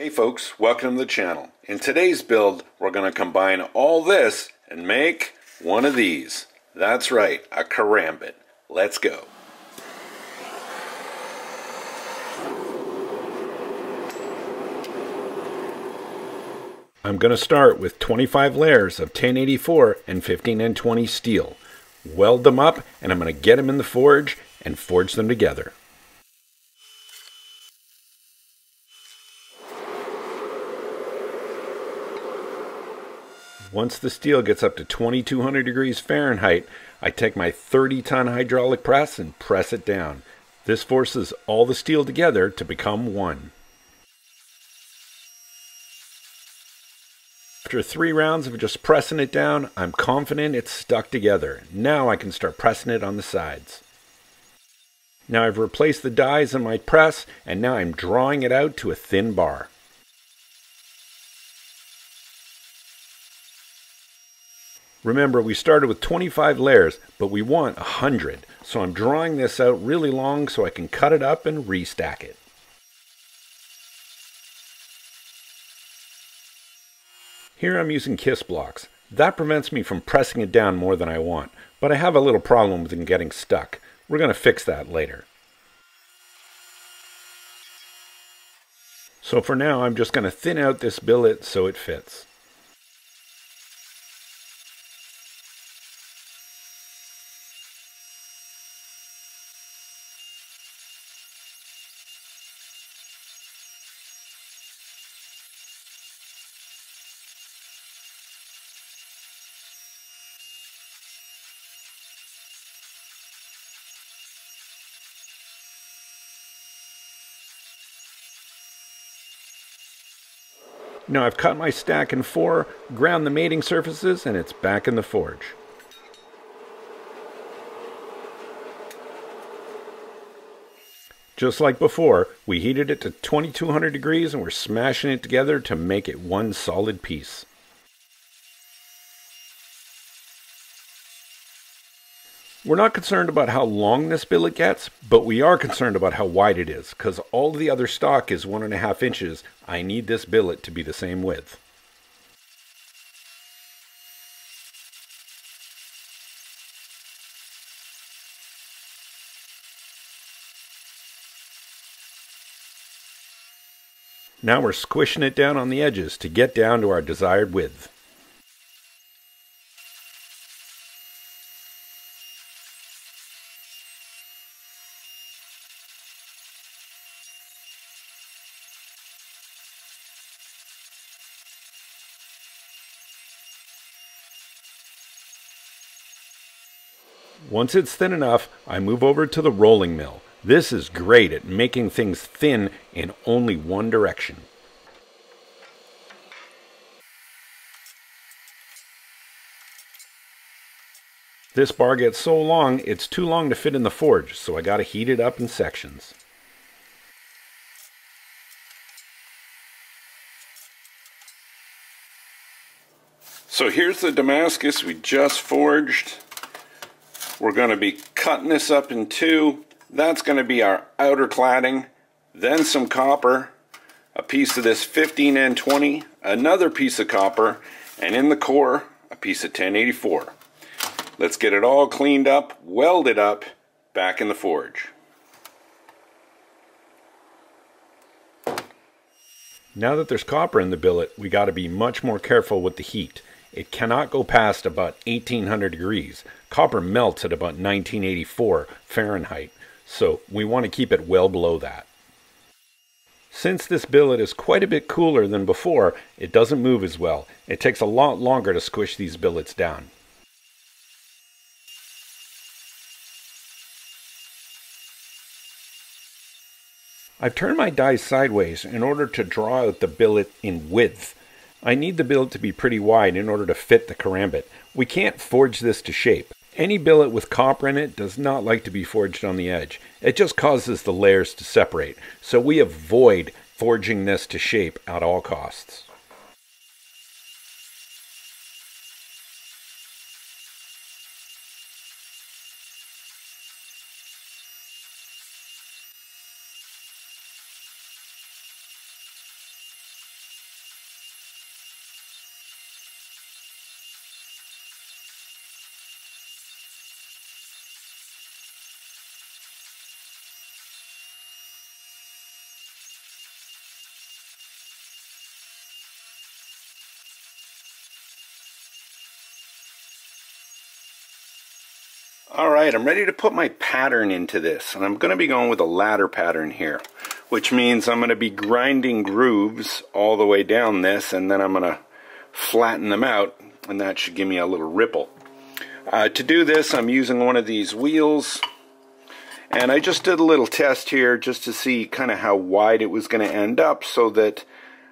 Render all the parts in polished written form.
Hey folks, welcome to the channel. In today's build, we're going to combine all this and make one of these. That's right, a karambit. Let's go. I'm going to start with 25 layers of 1084 and 15N20 steel. Weld them up and I'm going to get them in the forge and forge them together. Once the steel gets up to 2200 degrees Fahrenheit, I take my 30-ton hydraulic press and press it down. This forces all the steel together to become one. After 3 rounds of just pressing it down, I'm confident it's stuck together. Now I can start pressing it on the sides. Now I've replaced the dies in my press, and now I'm drawing it out to a thin bar. Remember, we started with 25 layers, but we want 100. So I'm drawing this out really long so I can cut it up and restack it. Here I'm using kiss blocks. That prevents me from pressing it down more than I want, but I have a little problem with it getting stuck. We're going to fix that later. So for now, I'm just going to thin out this billet so it fits. Now I've cut my stack in 4, ground the mating surfaces, and it's back in the forge. Just like before, we heated it to 2200 degrees and we're smashing it together to make it one solid piece. We're not concerned about how long this billet gets, but we are concerned about how wide it is, because all the other stock is 1.5 inches. I need this billet to be the same width. Now we're squishing it down on the edges to get down to our desired width. Once it's thin enough, I move over to the rolling mill. This is great at making things thin in only one direction. This bar gets so long, it's too long to fit in the forge, so I gotta heat it up in sections. So here's the Damascus we just forged. We're going to be cutting this up in 2. That's going to be our outer cladding, then some copper, a piece of this 15N20, another piece of copper, and in the core, a piece of 1084. Let's get it all cleaned up, welded up, back in the forge. Now that there's copper in the billet, we got to be much more careful with the heat. It cannot go past about 1800 degrees. Copper melts at about 1984 Fahrenheit, so we want to keep it well below that. Since this billet is quite a bit cooler than before, it doesn't move as well. It takes a lot longer to squish these billets down. I've turned my dies sideways in order to draw out the billet in width. I need the billet to be pretty wide in order to fit the karambit. We can't forge this to shape. Any billet with copper in it does not like to be forged on the edge. It just causes the layers to separate. So we avoid forging this to shape at all costs. Alright, I'm ready to put my pattern into this, and I'm going to be going with a ladder pattern here, which means I'm going to be grinding grooves all the way down this, and then I'm going to flatten them out, and that should give me a little ripple. To do this, I'm using one of these wheels, and I just did a little test here just to see kind of how wide it was going to end up so that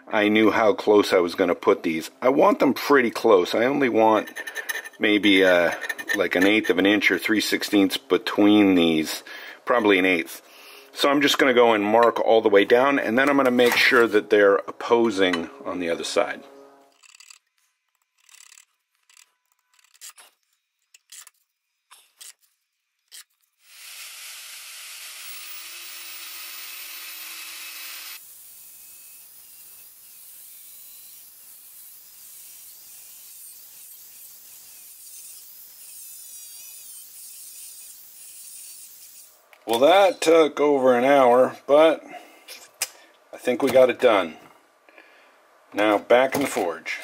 I knew how close I was going to put these. I want them pretty close. I only want maybe like 1/8 of an inch or 3/16 between these, probably 1/8. So I'm just going to go and mark all the way down, and then I'm going to make sure that they're opposing on the other side. Well, that took over an hour, but I think we got it done. Now back in the forge.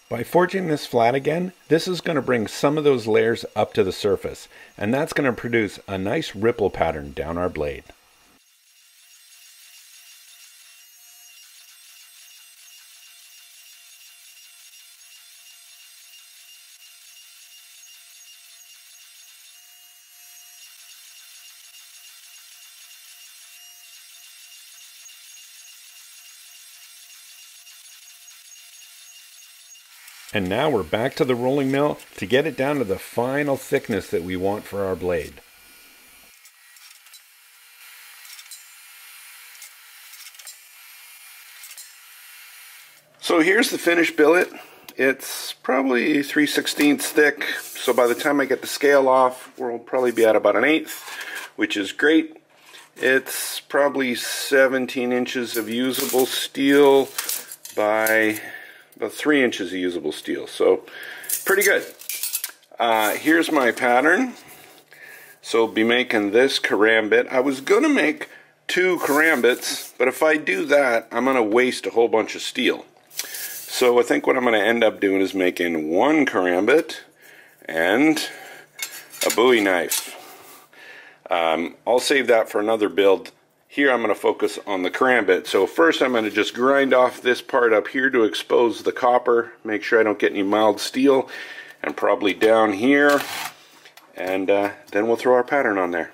By forging this flat again, this is going to bring some of those layers up to the surface, and that's going to produce a nice ripple pattern down our blade. And now we're back to the rolling mill to get it down to the final thickness that we want for our blade. So here's the finished billet. It's probably 3/16 thick, so by the time I get the scale off, we'll probably be at about 1/8, which is great. It's probably 17 inches of usable steel by about 3 inches of usable steel, so pretty good. Here's my pattern. So I'll be making this karambit. I was gonna make 2 karambits, but if I do that, I'm gonna waste a whole bunch of steel. So I think what I'm gonna end up doing is making 1 karambit and a Bowie knife. I'll save that for another build. Here I'm going to focus on the karambit. So first I'm going to just grind off this part up here to expose the copper, make sure I don't get any mild steel, and probably down here, and then we'll throw our pattern on there.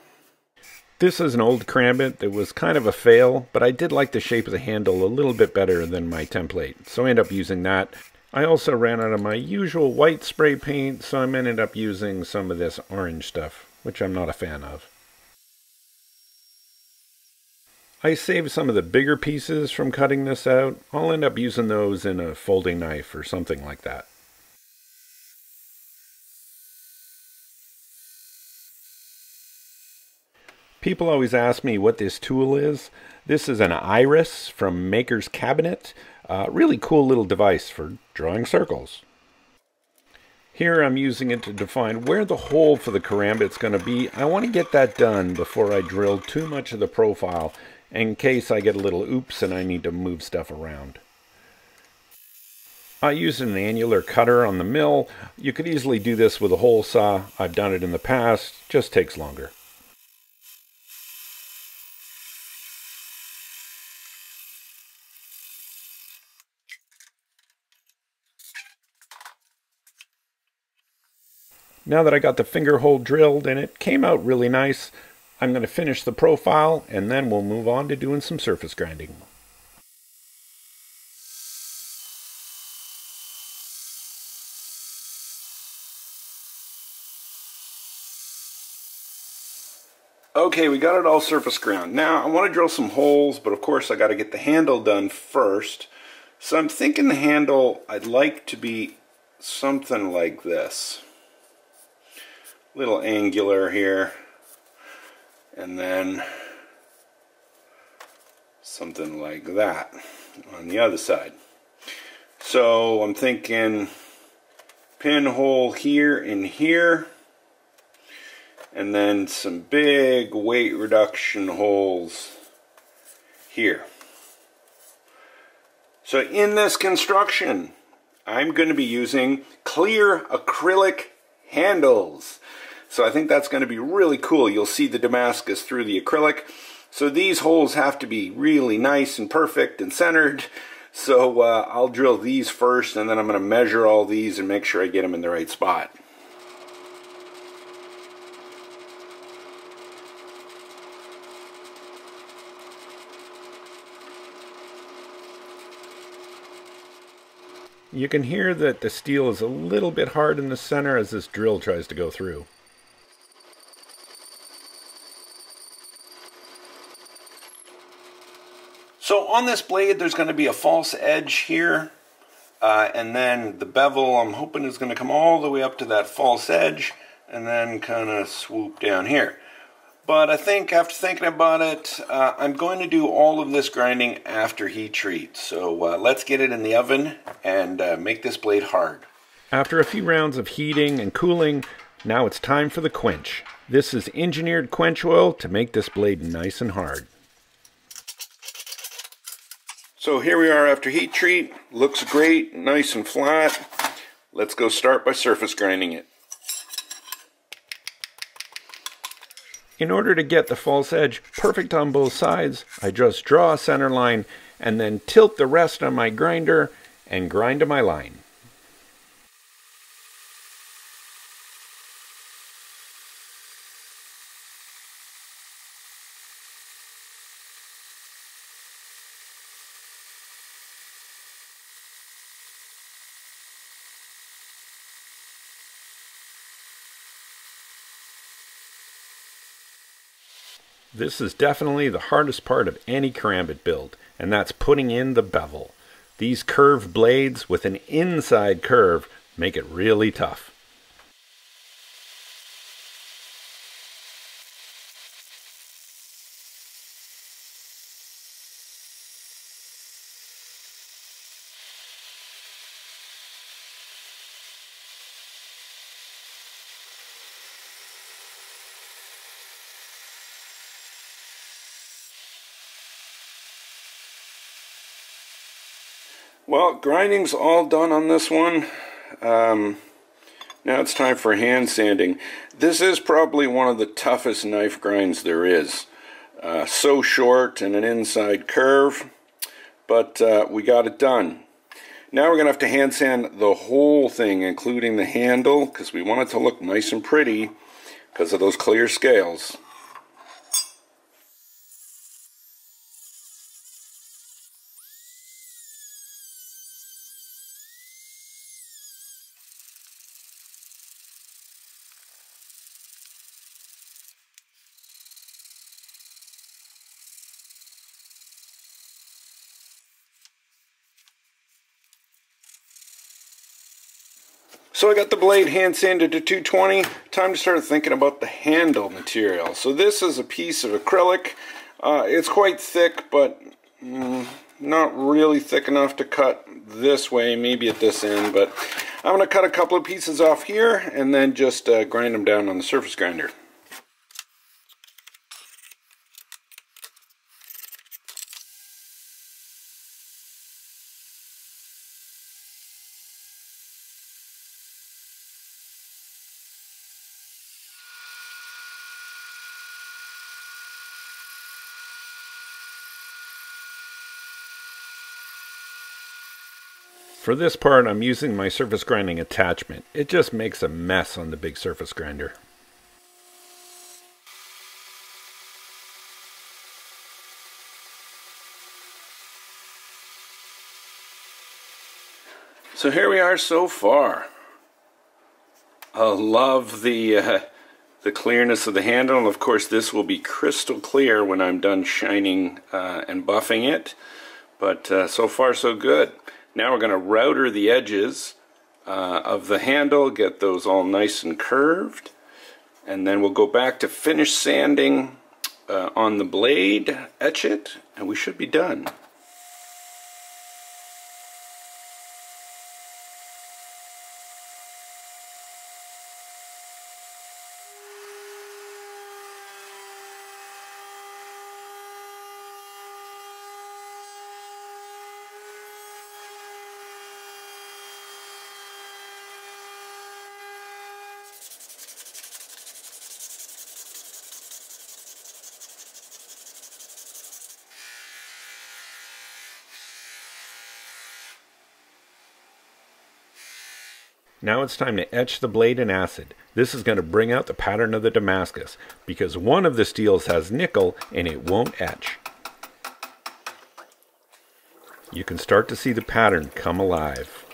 This is an old karambit that was kind of a fail, but I did like the shape of the handle a little bit better than my template, so I ended up using that. I also ran out of my usual white spray paint, so I ended up using some of this orange stuff, which I'm not a fan of. I saved some of the bigger pieces from cutting this out. I'll end up using those in a folding knife or something like that. People always ask me what this tool is. This is an iris from Maker's Cabinet. Really cool little device for drawing circles. Here I'm using it to define where the hole for the karambit's going to be. I want to get that done before I drill too much of the profile, in case I get a little oops and I need to move stuff around. I use an annular cutter on the mill. You could easily do this with a hole saw. I've done it in the past, just takes longer. Now that I got the finger hole drilled and it came out really nice, I'm going to finish the profile and then we'll move on to doing some surface grinding. Okay, we got it all surface ground. Now I want to drill some holes, but of course I got to get the handle done first. So I'm thinking the handle I'd like to be something like this. Little angular here. And then something like that on the other side. So I'm thinking pinhole here and here, and then some big weight reduction holes here. So in this construction, I'm going to be using clear acrylic handles. So I think that's going to be really cool. You'll see the Damascus through the acrylic. So these holes have to be really nice and perfect and centered. So I'll drill these first, and then I'm going to measure all these and make sure I get them in the right spot. You can hear that the steel is a little bit hard in the center as this drill tries to go through. So on this blade there's going to be a false edge here, and then the bevel I'm hoping is going to come all the way up to that false edge and then kind of swoop down here. But I think after thinking about it, I'm going to do all of this grinding after heat treat. So let's get it in the oven and make this blade hard. After a few rounds of heating and cooling, now it's time for the quench. This is engineered quench oil to make this blade nice and hard. So here we are after heat treat. Looks great, nice and flat. Let's go start by surface grinding it. In order to get the false edge perfect on both sides, I just draw a center line and then tilt the rest on my grinder and grind to my line. This is definitely the hardest part of any karambit build, and that's putting in the bevel. These curved blades with an inside curve make it really tough. Well, grinding's all done on this one. Now it's time for hand sanding. This is probably one of the toughest knife grinds there is. So short and an inside curve, but we got it done. Now we're going to have to hand sand the whole thing, including the handle, because we want it to look nice and pretty because of those clear scales. So I got the blade hand sanded to 220. Time to start thinking about the handle material. So this is a piece of acrylic. It's quite thick, but not really thick enough to cut this way, maybe at this end. But I'm going to cut a couple of pieces off here and then just grind them down on the surface grinder. For this part, I'm using my surface grinding attachment. It just makes a mess on the big surface grinder. So here we are so far. I love the clearness of the handle. Of course, this will be crystal clear when I'm done shining and buffing it. But so far, so good. Now we're going to router the edges of the handle, get those all nice and curved, and then we'll go back to finish sanding on the blade, etch it, and we should be done. Now it's time to etch the blade in acid. This is going to bring out the pattern of the Damascus, because one of the steels has nickel and it won't etch. You can start to see the pattern come alive.